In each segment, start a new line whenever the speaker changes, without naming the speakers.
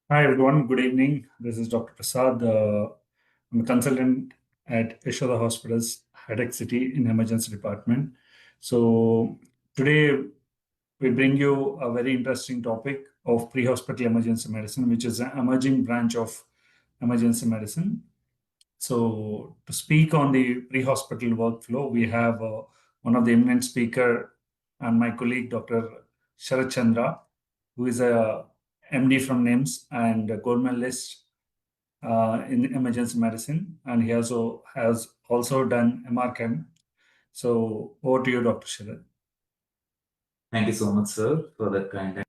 Hi everyone, good evening. This is Dr. Prasad. I'm a consultant at Yashoda Hospitals, Headache City in emergency department. So today we bring you a very interesting topic of pre-hospital emergency medicine, which is an emerging branch of emergency medicine. So to speak on the pre-hospital workflow, we have one of the eminent speaker and my colleague, Dr. Sharat Chandra, who is a MD from NIMS and a gold medalist in emergency medicine, and he also has also done MRChem. So over to you, Dr. Sharat.
Thank you so much, sir, for that kind.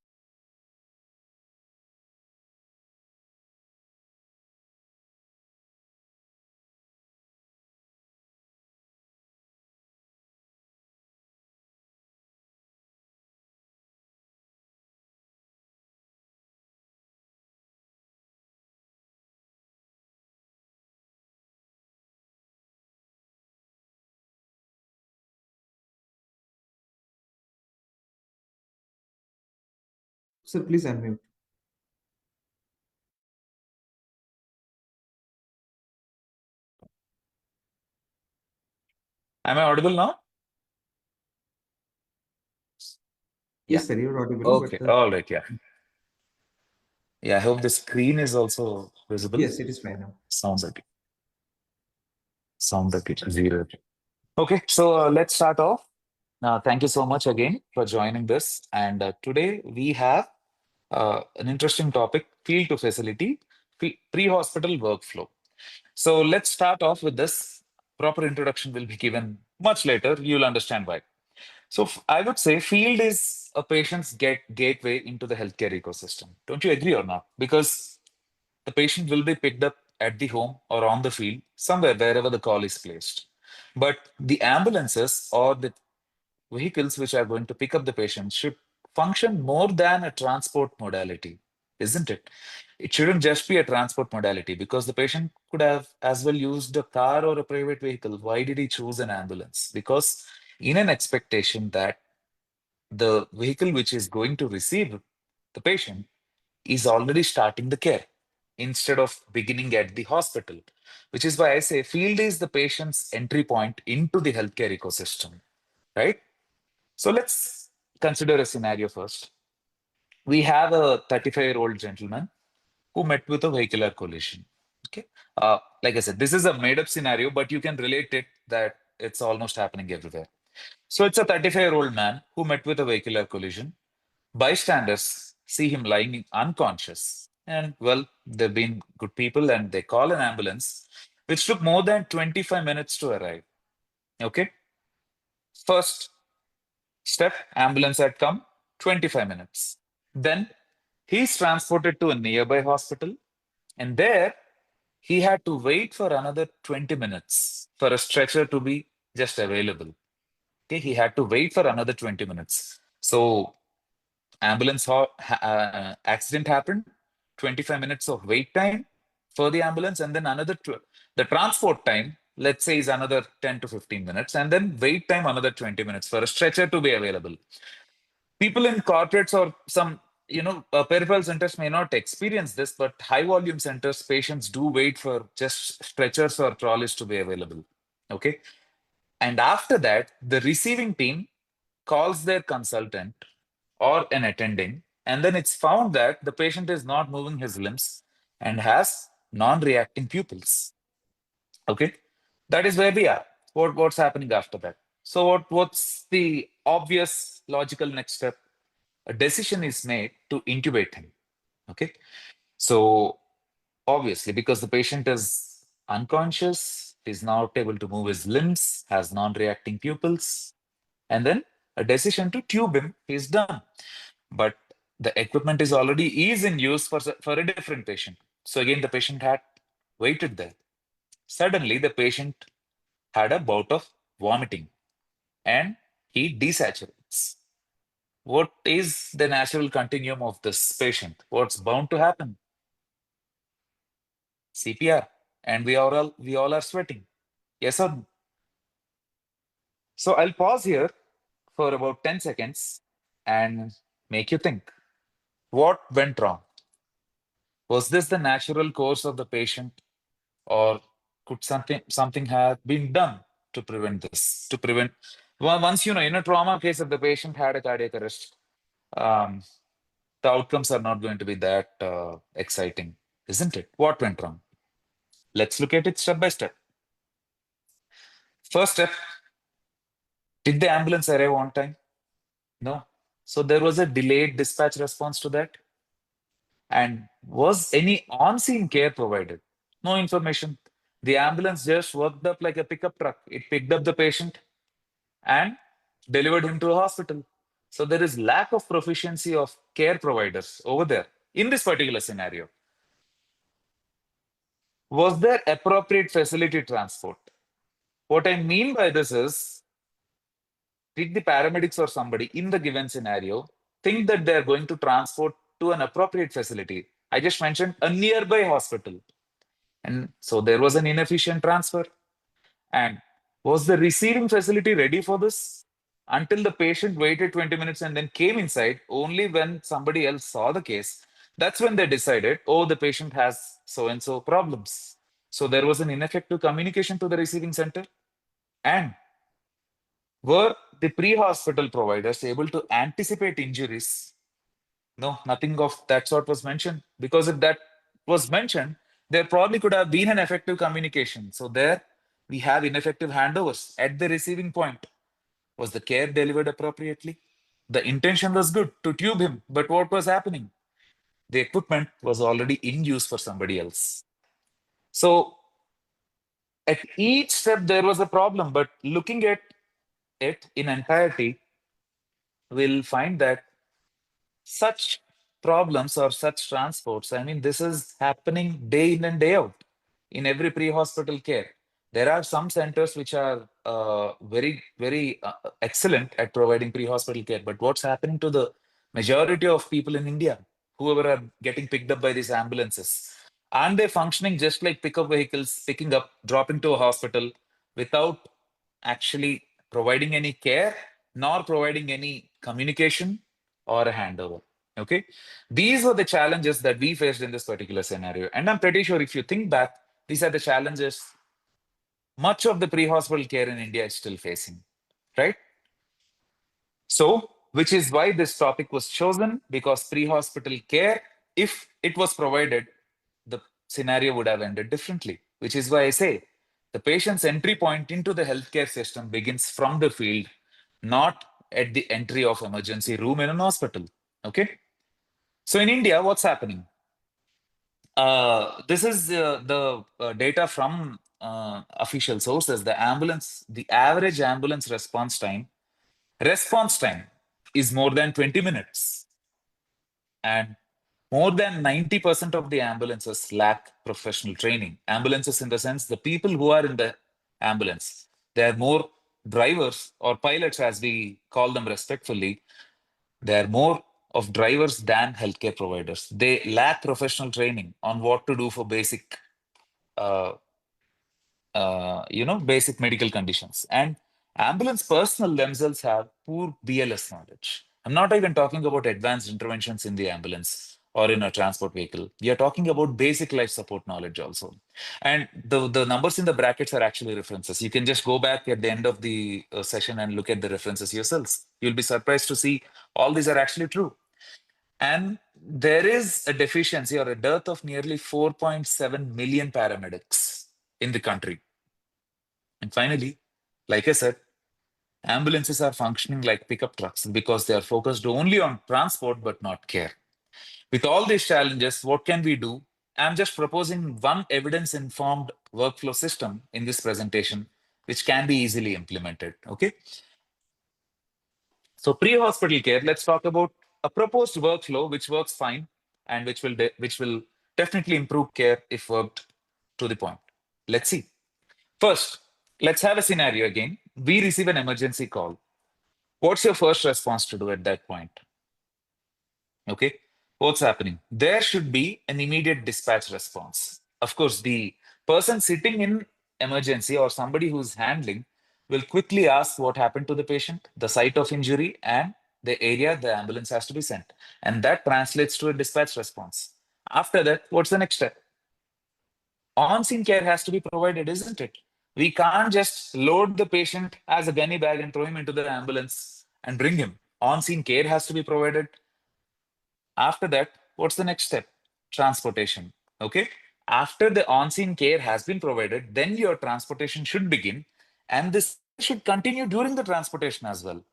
Sir, please unmute.
Am I audible now?
Yes, sir, you're audible,
Okay.
but
All right. Yeah. Yeah. I hope the screen is also visible.
yes, it is fine now.
Sounds like it. Sound like it's zero. Okay. So let's start off. Thank you so much again for joining this. And today we have an interesting topic: field to facility, pre-hospital workflow. So let's start off with this. Proper introduction will be given much later. You'll understand why. So I would say field is a patient's gateway into the healthcare ecosystem. Don't you agree or not? Because the patient will be picked up at the home or on the field, somewhere, wherever the call is placed. But the ambulances or the vehicles which are going to pick up the patient should function more than a transport modality, isn't it? It shouldn't just be a transport modality because the patient could have as well used a car or a private vehicle. Why did he choose an ambulance? Because in an expectation that the vehicle which is going to receive the patient is already starting the care instead of beginning at the hospital, which is why I say field is the patient's entry point into the healthcare ecosystem, right? So let's consider a scenario first. We have a 35-year-old gentleman who met with a vehicular collision. Okay. Like I said, this is a made up scenario, but you can relate it that it's almost happening everywhere. So it's a 35-year-old man who met with a vehicular collision. Bystanders see him lying unconscious. And well, they've been good people and they call an ambulance, which took more than 25 minutes to arrive. Okay. First step, ambulance had come, 25 minutes. Then he's transported to a nearby hospital. And there he had to wait for another 20 minutes for a stretcher to be just available. Okay. He had to wait for another 20 minutes. So accident happened, 25 minutes of wait time for the ambulance, and then the transport time, let's say, is another 10 to 15 minutes, and then wait time another 20 minutes for a stretcher to be available. People in corporates or some peripheral centers may not experience this, but high volume centers, patients do wait for just stretchers or trolleys to be available. Okay. And after that, the receiving team calls their consultant or an attending, and then it's found that the patient is not moving his limbs and has non-reacting pupils. Okay, that is where we are. What's happening after that? So what's the obvious logical next step? A decision is made to intubate him. Okay, so obviously because the patient is unconscious, is not able to move his limbs, has non-reacting pupils, and then a decision to tube him is done. But the equipment is in use for a different patient. So again, the patient had waited there. Suddenly, the patient had a bout of vomiting and he desaturates. What is the natural continuum of this patient? What's bound to happen? CPR, and we all are sweating. Yes or no? So I'll pause here for about 10 seconds and make you think. What went wrong? Was this the natural course of the patient, or could something have been done to prevent this? To prevent once in a trauma case, if the patient had a cardiac arrest, um, the outcomes are not going to be that exciting, isn't it? What went wrong? Let's look at it step by step. First step: did the ambulance arrive on time? No. So there was a delayed dispatch response to that. And was any on-scene care provided? No information. The ambulance just worked up like a pickup truck. It picked up the patient and delivered him to a hospital. So there is lack of proficiency of care providers over there in this particular scenario. Was there appropriate facility transport? What I mean by this is, did the paramedics or somebody in the given scenario think that they're going to transport to an appropriate facility? I just mentioned a nearby hospital. And so there was an inefficient transfer. And was the receiving facility ready for this? Until the patient waited 20 minutes and then came inside, only when somebody else saw the case, that's when they decided, oh, the patient has so and so problems. So there was an ineffective communication to the receiving center. And were the pre-hospital providers able to anticipate injuries? No, nothing of that sort was mentioned. Because if that was mentioned, there probably could have been an effective communication. So there we have ineffective handovers at the receiving point. Was the care delivered appropriately? The intention was good to tube him, but what was happening? The equipment was already in use for somebody else. So at each step there was a problem, but looking at it in entirety, we'll find that such problems or such transports, I mean, this is happening day in and day out in every pre-hospital care. There are some centers which are very excellent at providing pre-hospital care, but what's happening to the majority of people in India, whoever are getting picked up by these ambulances? Aren't they functioning just like pickup vehicles, picking up, dropping to a hospital without actually providing any care, nor providing any communication or a handover? Okay, these were the challenges that we faced in this particular scenario, and I'm pretty sure if you think back, these are the challenges much of the pre-hospital care in India is still facing, right? So, which is why this topic was chosen, because pre-hospital care, if it was provided, the scenario would have ended differently. Which is why I say the patient's entry point into the healthcare system begins from the field, not at the entry of emergency room in an hospital. Okay. So in India, what's happening? This is the data from official sources. The average ambulance response time is more than 20 minutes. And more than 90% of the ambulances lack professional training. Ambulances in the sense, the people who are in the ambulance, they are more drivers or pilots, as we call them respectfully. They are more of drivers than healthcare providers. They lack professional training on what to do for basic, uh, basic medical conditions. And ambulance personnel themselves have poor BLS knowledge. I'm not even talking about advanced interventions in the ambulance or in a transport vehicle. We are talking about basic life support knowledge also. And the numbers in the brackets are actually references. You can just go back at the end of the session and look at the references yourselves. You'll be surprised to see all these are actually true. And there is a deficiency or a dearth of nearly 4.7 million paramedics in the country. And finally, like I said, ambulances are functioning like pickup trucks because they are focused only on transport but not care. With all these challenges, what can we do? I'm just proposing one evidence-informed workflow system in this presentation, which can be easily implemented. Okay. So pre-hospital care, let's talk about a proposed workflow which works fine and which will definitely improve care if worked to the point. Let's see. First, let's have a scenario again. We receive an emergency call. What's your first response to do at that point? Okay, what's happening? There should be an immediate dispatch response. Of course, the person sitting in emergency or somebody who's handling will quickly ask what happened to the patient, the site of injury, and the area the ambulance has to be sent. And that translates to a dispatch response. After that, what's the next step? On-scene care has to be provided, isn't it? We can't just load the patient as a gunny bag and throw him into the ambulance and bring him. On-scene care has to be provided. After that, what's the next step? Transportation. Okay. After the on-scene care has been provided, then your transportation should begin, and this should continue during the transportation as well.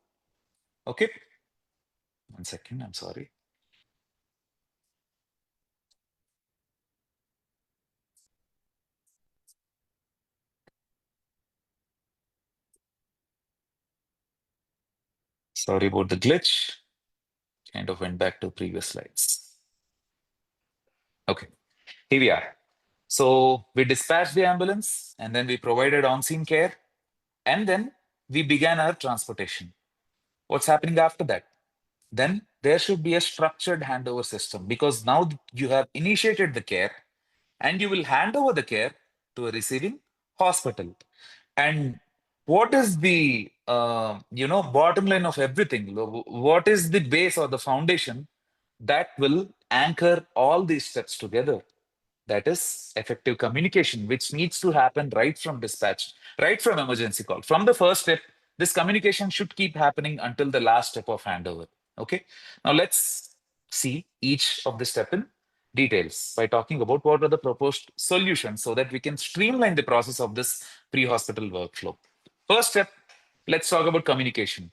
Okay. 1 second, I'm sorry. Sorry about the glitch. Kind of went back to previous slides. Okay, here we are. So we dispatched the ambulance and then we provided on-scene care and then we began our transportation. What's happening after that? Then there should be a structured handover system because now you have initiated the care and you will hand over the care to a receiving hospital. And what is the bottom line of everything? What is the base or the foundation that will anchor all these steps together? That is effective communication, which needs to happen right from dispatch, right from emergency call. From the first step, this communication should keep happening until the last step of handover. Okay. Now let's see each of the step in details by talking about what are the proposed solutions so that we can streamline the process of this pre-hospital workflow. First step, let's talk about communication.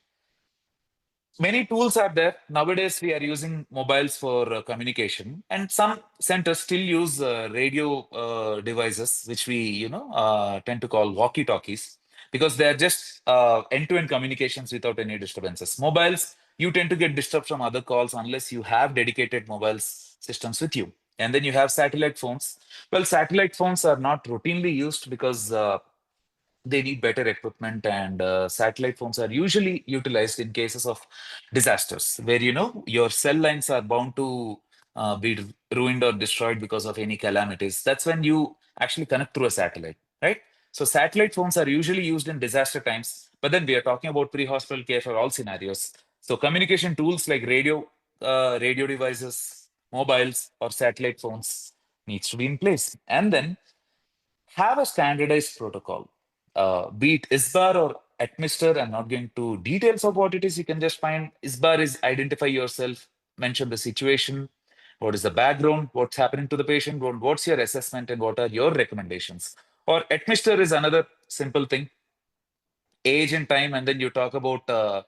Many tools are there. Nowadays, we are using mobiles for communication, and some centers still use radio devices, which we, tend to call walkie-talkies, because they are just end-to-end communications without any disturbances. Mobiles, you tend to get disturbed from other calls unless you have dedicated mobiles systems with you. And then you have satellite phones. Well, satellite phones are not routinely used because they need better equipment, and satellite phones are usually utilized in cases of disasters where your cell lines are bound to be ruined or destroyed because of any calamities. That's when you actually connect through a satellite, right? So satellite phones are usually used in disaster times, but then we are talking about pre-hospital care for all scenarios. So communication tools like radio devices, mobiles, or satellite phones needs to be in place. And then have a standardized protocol, be it ISBAR or administer. I'm not going to details of what it is. You can just find ISBAR is identify yourself, mention the situation, what is the background, what's happening to the patient, what's your assessment, and what are your recommendations. Or administer is another simple thing, age and time, and then you talk about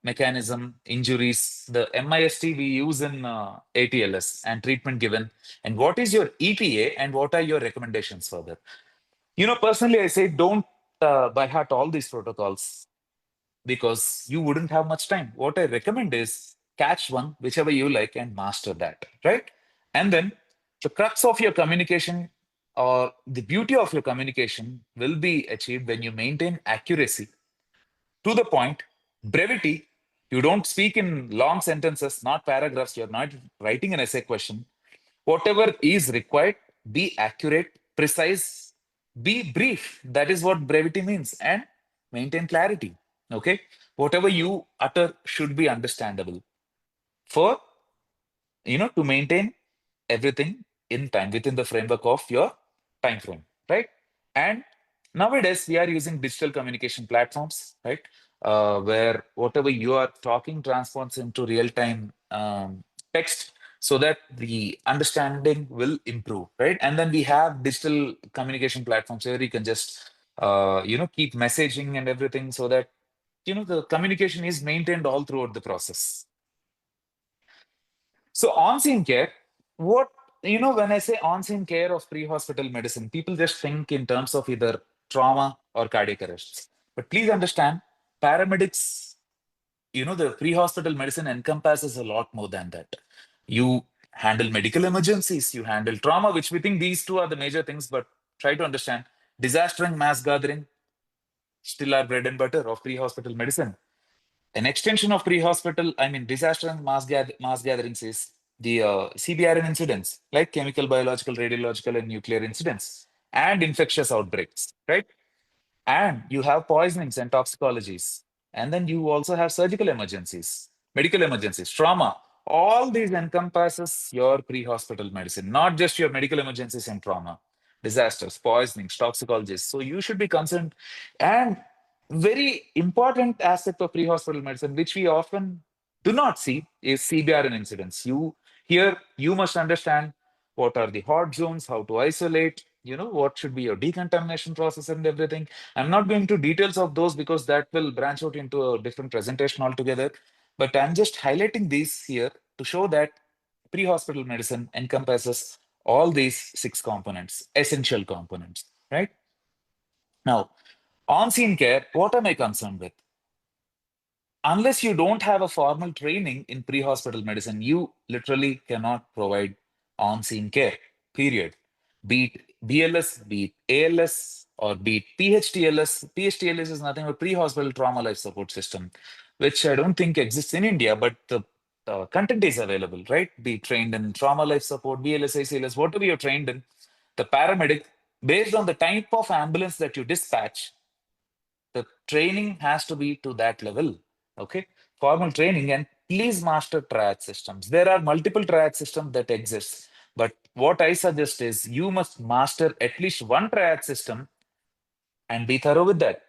mechanism, injuries, the MIST we use in ATLS, and treatment given, and what is your ETA, and what are your recommendations further. Personally, I say don't by heart all these protocols because you wouldn't have much time. What I recommend is catch one, whichever you like, and master that, right? And then the crux of your communication or the beauty of your communication will be achieved when you maintain accuracy, to the point, brevity. You don't speak in long sentences, not paragraphs. You're not writing an essay question. Whatever is required, be accurate, precise, be brief. That is what brevity means. And maintain clarity. Okay. Whatever you utter should be understandable for, to maintain everything in time within the framework of your time frame, right? And nowadays we are using digital communication platforms, right? Where whatever you are talking transforms into real-time text so that the understanding will improve, right? And then we have digital communication platforms where you can just keep messaging and everything so that the communication is maintained all throughout the process. So on-scene care, what when I say on-scene care of pre-hospital medicine, people just think in terms of either trauma or cardiac arrests. But please understand, paramedics, the pre-hospital medicine encompasses a lot more than that. You handle medical emergencies, you handle trauma, which we think these two are the major things, but try to understand disaster and mass gathering still are bread and butter of pre-hospital medicine. An extension of pre-hospital, I mean, disaster and mass gatherings is the CBRN incidents, like chemical, biological, radiological, and nuclear incidents, and infectious outbreaks, right? And you have poisonings and toxicologies. And then you also have surgical emergencies, medical emergencies, trauma. All these encompasses your pre-hospital medicine, not just your medical emergencies and trauma, disasters, poisonings, toxicologies. So you should be concerned. And very important aspect of pre-hospital medicine, which we often do not see, is CBRN incidents. You must understand what are the hot zones, how to isolate, what should be your decontamination process and everything. I'm not going to details of those because that will branch out into a different presentation altogether. But I'm just highlighting these here to show that pre-hospital medicine encompasses all these 6 components, essential components, right? Now, on-scene care, what am I concerned with? Unless you don't have a formal training in pre-hospital medicine, you literally cannot provide on-scene care, period. Be it BLS, be it ALS, or be it PHTLS. PHTLS is nothing but pre-hospital trauma life support system, which I don't think exists in India, but the content is available, right? Be trained in trauma life support, BLS, ACLS, whatever you're trained in, the paramedic, based on the type of ambulance that you dispatch, the training has to be to that level. Okay, formal training. And please master triage systems. There are multiple triage systems that exist, but what I suggest is you must master at least one triage system and be thorough with that.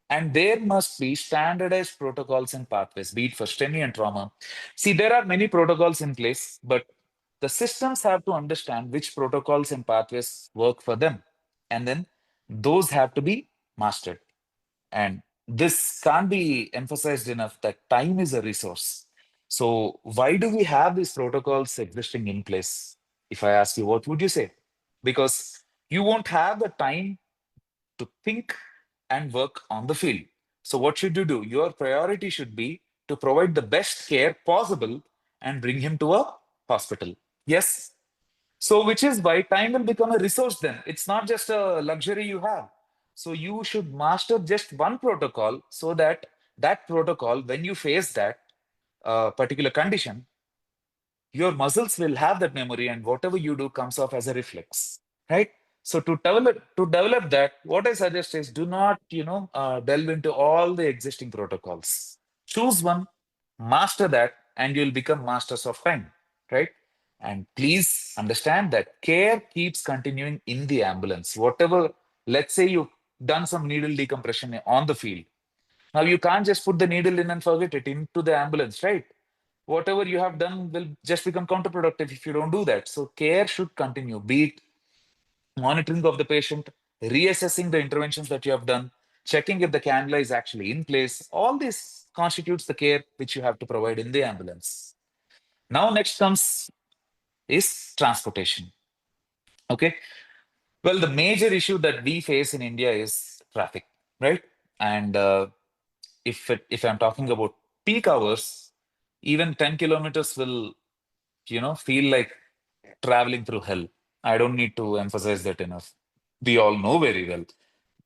And there must be standardized protocols and pathways, be it for STEMI and trauma. See, there are many protocols in place, but the systems have to understand which protocols and pathways work for them, and then those have to be mastered. And this can't be emphasized enough that time is a resource. So, why do we have these protocols existing in place? If I ask you, what would you say? Because you won't have the time to think and work on the field. So, what should you do? Your priority should be to provide the best care possible and bring him to a hospital. Yes, so, which is why time will become a resource then. It's not just a luxury you have. So, you should master just one protocol so that that protocol, when you face that particular condition, your muscles will have that memory and whatever you do comes off as a reflex, right? So, to develop that, what I suggest is do not, delve into all the existing protocols. Choose one, master that, and you'll become masters of time, right? And please understand that care keeps continuing in the ambulance. Whatever, let's say you've done some needle decompression on the field. Now you can't just put the needle in and forget it into the ambulance, right? Whatever you have done will just become counterproductive if you don't do that. So care should continue, be it monitoring of the patient, reassessing the interventions that you have done, checking if the cannula is actually in place. All this constitutes the care which you have to provide in the ambulance. Now, next comes is transportation. Okay. Well, the major issue that we face in India is traffic, right? And if I'm talking about peak hours, even 10 kilometers will, feel like traveling through hell. I don't need to emphasize that enough. We all know very well.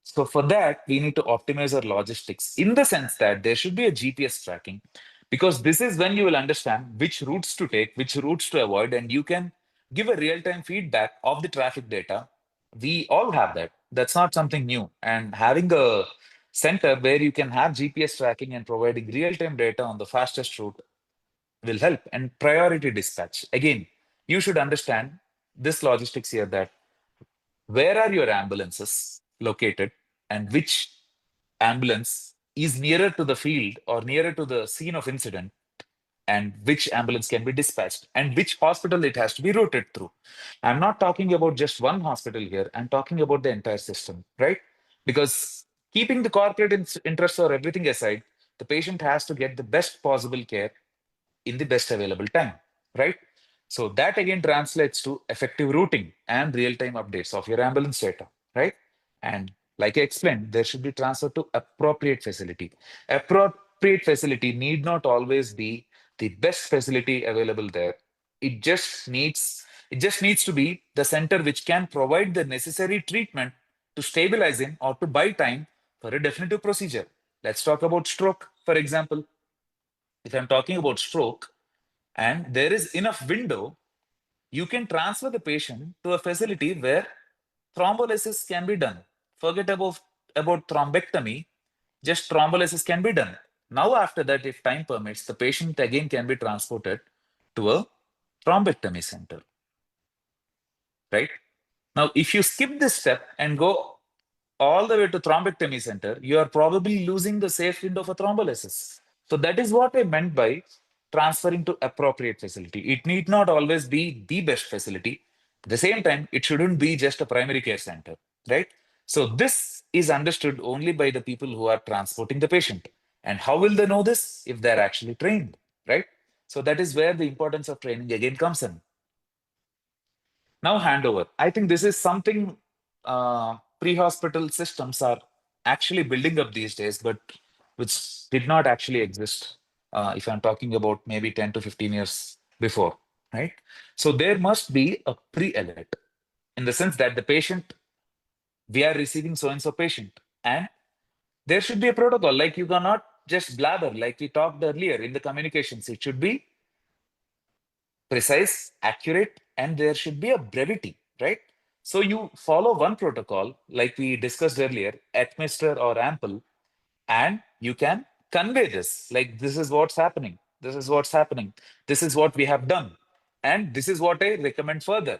So for that, we need to optimize our logistics in the sense that there should be a GPS tracking, because this is when you will understand which routes to take, which routes to avoid, and you can give a real-time feedback of the traffic data. We all have that. That's not something new. And having a center where you can have GPS tracking and providing real-time data on the fastest route will help. And priority dispatch. Again, you should understand this logistics here, that where are your ambulances located and which ambulance is nearer to the field or nearer to the scene of incident, and which ambulance can be dispatched and which hospital it has to be routed through. I'm not talking about just one hospital here. I'm talking about the entire system, right? Because keeping the corporate interests or everything aside, the patient has to get the best possible care in the best available time, right? So that again translates to effective routing and real-time updates of your ambulance data, right? And like I explained, there should be transfer to appropriate facility. Appropriate facility need not always be the best facility available there. It just needs to be the center which can provide the necessary treatment to stabilize him or to buy time for a definitive procedure. Let's talk about stroke, for example. If I'm talking about stroke and there is enough window, you can transfer the patient to a facility where thrombolysis can be done. Forget about thrombectomy, just thrombolysis can be done. Now, after that, if time permits, the patient again can be transported to a thrombectomy center, right? Now, if you skip this step and go all the way to thrombectomy center, you are probably losing the safe window for thrombolysis. So that is what I meant by transferring to appropriate facility. It need not always be the best facility. At the same time, it shouldn't be just a primary care center, right? So this is understood only by the people who are transporting the patient. And how will they know this? If they're actually trained, right? So that is where the importance of training again comes in. Now, handover. I think this is something pre-hospital systems are actually building up these days, but which did not actually exist. If I'm talking about maybe 10 to 15 years before, right? So there must be a pre-alert in the sense that the patient, we are receiving so-and-so patient, and there should be a protocol. Like you cannot just blabber, like we talked earlier in the communications. It should be precise, accurate, and there should be a brevity, right? So you follow one protocol, like we discussed earlier, administer or ample, and you can convey this, like this is what's happening, this is what's happening, this is what we have done, and this is what I recommend further.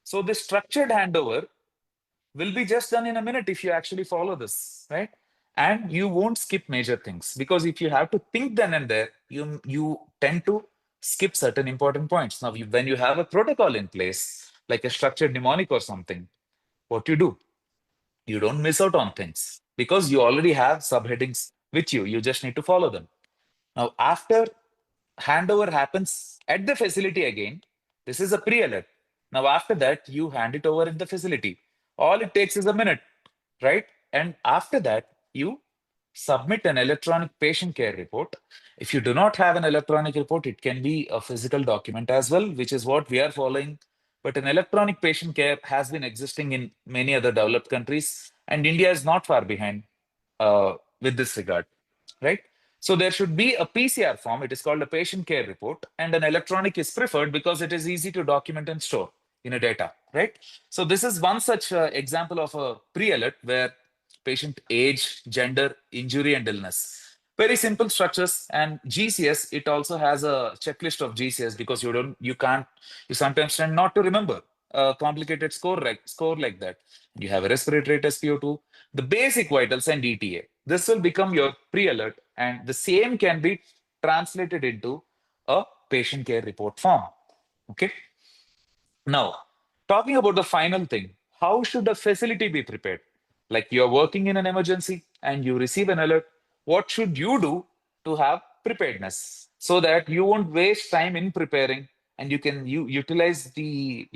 So the structured handover will be just done in a minute if you actually follow this, right? And you won't skip major things, because if you have to think then and there, you tend to skip certain important points. Now, when you have a protocol in place, like a structured mnemonic or something, what you don't miss out on things because you already have subheadings with you. You just need to follow them. Now, after handover happens at the facility again, this is a pre-alert. Now, after that, you hand it over in the facility. All it takes is a minute, right? And after that, you submit an electronic patient care report. If you do not have an electronic report, it can be a physical document as well, which is what we are following. But an electronic patient care has been existing in many other developed countries, and India is not far behind with this regard, right? So there should be a PCR form. It is called a patient care report, and an electronic is preferred because it is easy to document and store in a data, right? So this is one such example of a pre-alert where patient age, gender, injury, and illness. Very simple structures. And GCS, it also has a checklist of GCS because you sometimes tend not to remember a complicated score like that. You have a respiratory rate, SpO2, the basic vitals, and ETA. This will become your pre-alert, and the same can be translated into a patient care report form. Okay. Now, talking about the final thing, how should a facility be prepared? Like you're working in an emergency and you receive an alert, what should you do to have preparedness so that you won't waste time in preparing and you utilize the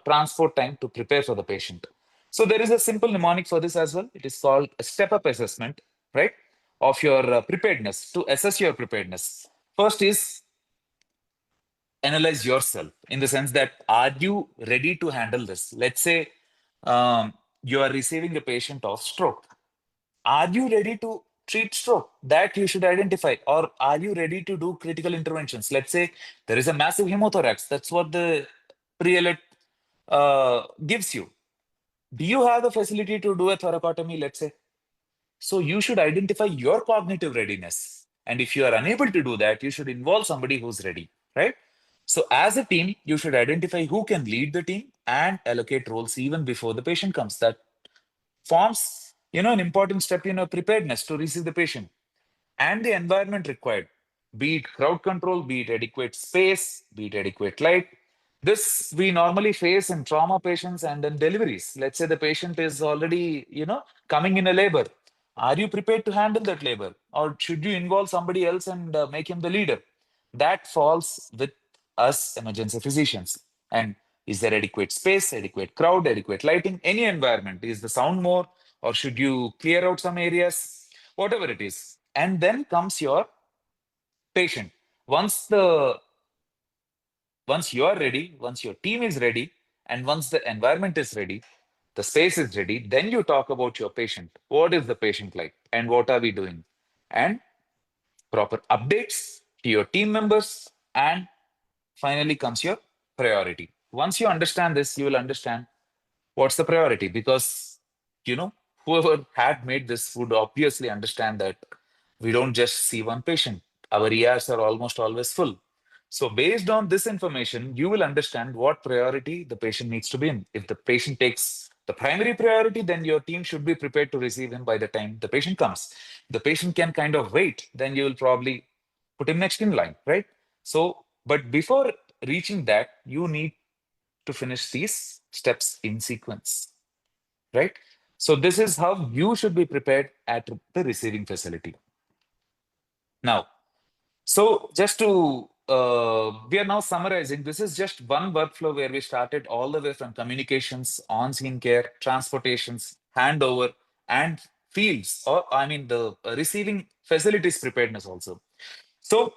transport time to prepare for the patient. So there is a simple mnemonic for this as well. It is called a step-up assessment, right, of your preparedness to assess your preparedness. First is analyze yourself in the sense that are you ready to handle this? Let's say you are receiving a patient of stroke. Are you ready to treat stroke? That you should identify. Or are you ready to do critical interventions? Let's say there is a massive hemothorax. That's what the pre-alert gives you. Do you have the facility to do a thoracotomy, let's say? So you should identify your cognitive readiness. And if you are unable to do that, you should involve somebody who's ready, right? So as a team, you should identify who can lead the team and allocate roles even before the patient comes. That forms, an important step in your preparedness to receive the patient. And the environment required, be it crowd control, be it adequate space, be it adequate light. This we normally face in trauma patients and in deliveries. Let's say the patient is already, coming in a labor. Are you prepared to handle that labor? Or should you involve somebody else and make him the leader? That falls with us emergency physicians. And is there adequate space, adequate crowd, adequate lighting, any environment? Is the sound more, or should you clear out some areas? Whatever it is. And then comes your patient. Once the once you are ready, once your team is ready, and once the environment is ready, the space is ready, then you talk about your patient. What is the patient like, and what are we doing? And proper updates to your team members, and finally comes your priority. Once you understand this, you will understand what's the priority, because whoever had made this would obviously understand that we don't just see one patient. Our ERs are almost always full. So based on this information, you will understand what priority the patient needs to be in. If the patient takes the primary priority, then your team should be prepared to receive him by the time the patient comes. The patient can kind of wait, then you will probably put him next in line, right? So, but before reaching that, you need to finish these steps in sequence, right? So this is how you should be prepared at the receiving facility. Now, so just to, we are now summarizing, this is just one workflow where we started all the way from communications, on-scene care, transportations, handover, and fields, or I mean the receiving facilities preparedness also. So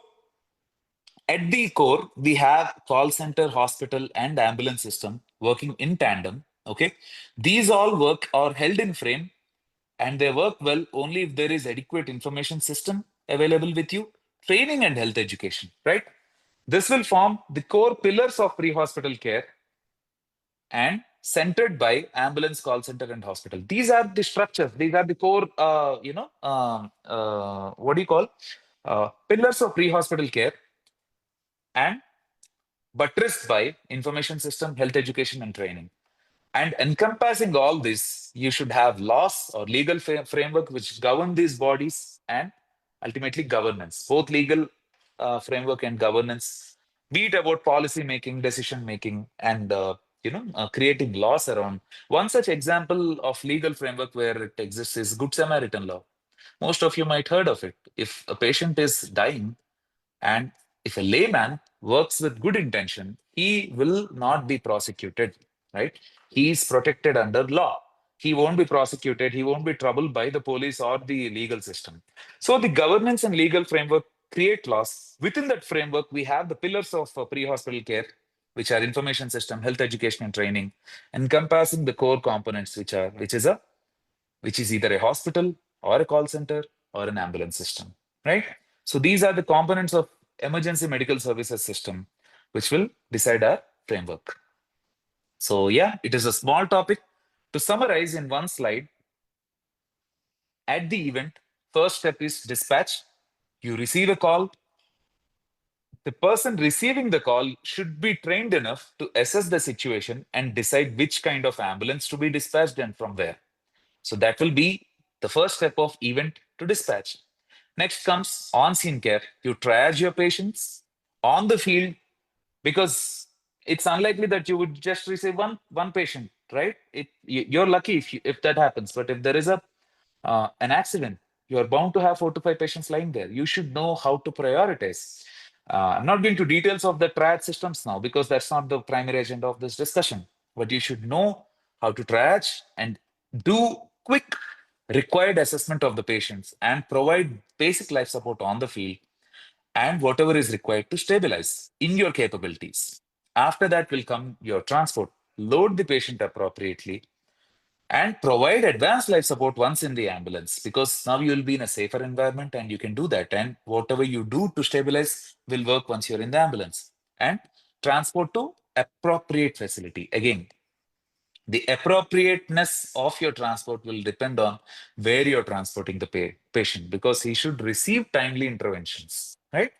at the core, we have call center, hospital, and ambulance system working in tandem. Okay, these all work are held in frame, and they work well only if there is adequate information system available with you, training and health education. Right. This will form the core pillars of pre-hospital care and centered by ambulance, call center, and hospital. These are the structures. These are the core. What do you call? Pillars of pre-hospital care and buttressed by information system, health education, and training. And encompassing all this, you should have laws or legal framework which govern these bodies and ultimately governance, both legal framework and governance, be it about policy making, decision making, and creating laws around. One such example of legal framework where it exists is Good Samaritan law. Most of you might heard of it. If a patient is dying, and if a layman works with good intention, he will not be prosecuted, right? He is protected under law. He won't be prosecuted. He won't be troubled by the police or the legal system. So the governance and legal framework create laws. Within that framework, we have the pillars of pre-hospital care, which are information system, health education and training, encompassing the core components, which is either a hospital or a call center or an ambulance system, right? So these are the components of emergency medical services system, which will decide our framework. So yeah, it is a small topic. To summarize in one slide, at the event, first step is dispatch. You receive a call. The person receiving the call should be trained enough to assess the situation and decide which kind of ambulance to be dispatched and from where. So that will be the first step of event to dispatch. Next comes on-scene care. You triage your patients on the field because it's unlikely that you would just receive one patient, right? You're lucky if that happens. But if there is an accident, you are bound to have 4 to 5 patients lying there. You should know how to prioritize. I'm not going to details of the triage systems now because that's not the primary agenda of this discussion. But you should know how to triage and do quick required assessment of the patients and provide basic life support on the field and whatever is required to stabilize in your capabilities. After that will come your transport. Load the patient appropriately and provide advanced life support once in the ambulance because now you will be in a safer environment and you can do that. And whatever you do to stabilize will work once you're in the ambulance. And transport to appropriate facility. Again, the appropriateness of your transport will depend on where you're transporting the patient because he should receive timely interventions, right?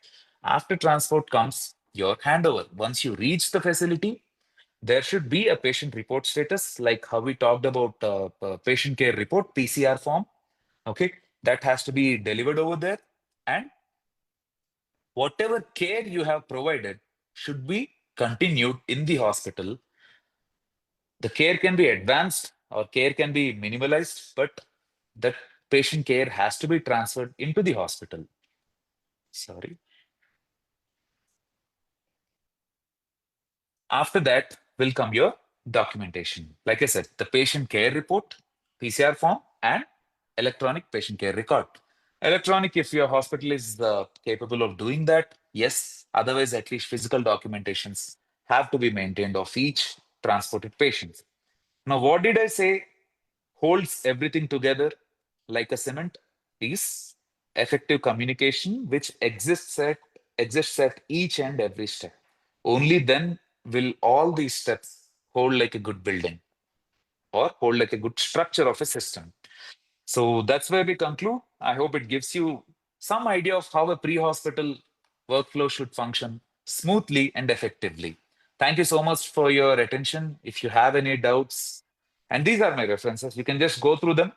After transport comes your handover. Once you reach the facility, there should be a patient report status, like how we talked about patient care report, PCR form. Okay, that has to be delivered over there. And whatever care you have provided should be continued in the hospital. The care can be advanced or care can be minimalized, but that patient care has to be transferred into the hospital. Sorry. After that will come your documentation. Like I said, the patient care report, PCR form, and electronic patient care record. Electronic, if your hospital is capable of doing that, yes. Otherwise, at least physical documentations have to be maintained of each transported patient. Now, what did I say holds everything together like a cement is effective communication, which exists at each and every step. Only then will all these steps hold like a good building or hold like a good structure of a system. So that's where we conclude. I hope it gives you some idea of how a pre-hospital workflow should function, smoothly and effectively. Thank you so much for your attention. If you have any doubts, and these are my references, you can just go through them,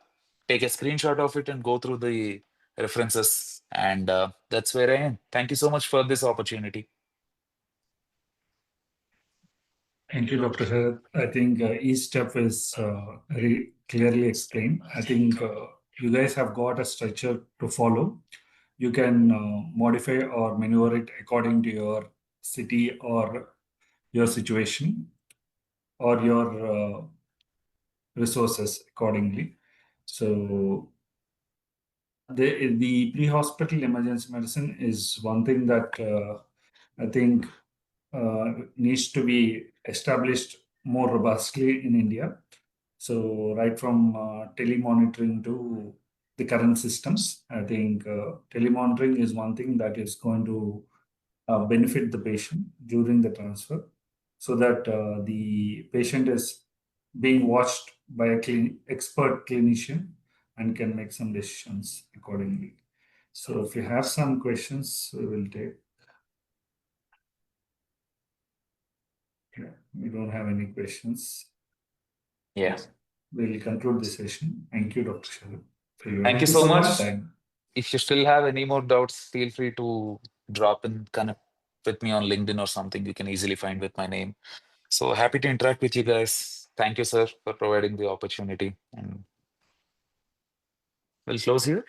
take a screenshot of it, and go through the references. And that's where I am. Thank you so much for this opportunity.
Thank you, Dr. Sharad. I think each step is very clearly explained. I think you guys have got a structure to follow. You can modify or maneuver it according to your city or your situation or your resources accordingly. So the pre-hospital emergency medicine is one thing that I think needs to be established more robustly in India. So right from telemonitoring to the current systems, I think telemonitoring is one thing that is going to benefit the patient during the transfer, so that the patient is being watched by a expert clinician and can make some decisions accordingly. So if you have some questions, we will take. Yeah, we don't have any questions.
Yeah.
We'll conclude the session. Thank you, Dr. Sharad, for your
Thank you so much.
time.
If you still have any more doubts, feel free to drop in, connect with me on LinkedIn or something. You can easily find with my name. So happy to interact with you guys. Thank you, sir, for providing the opportunity. And we'll close here.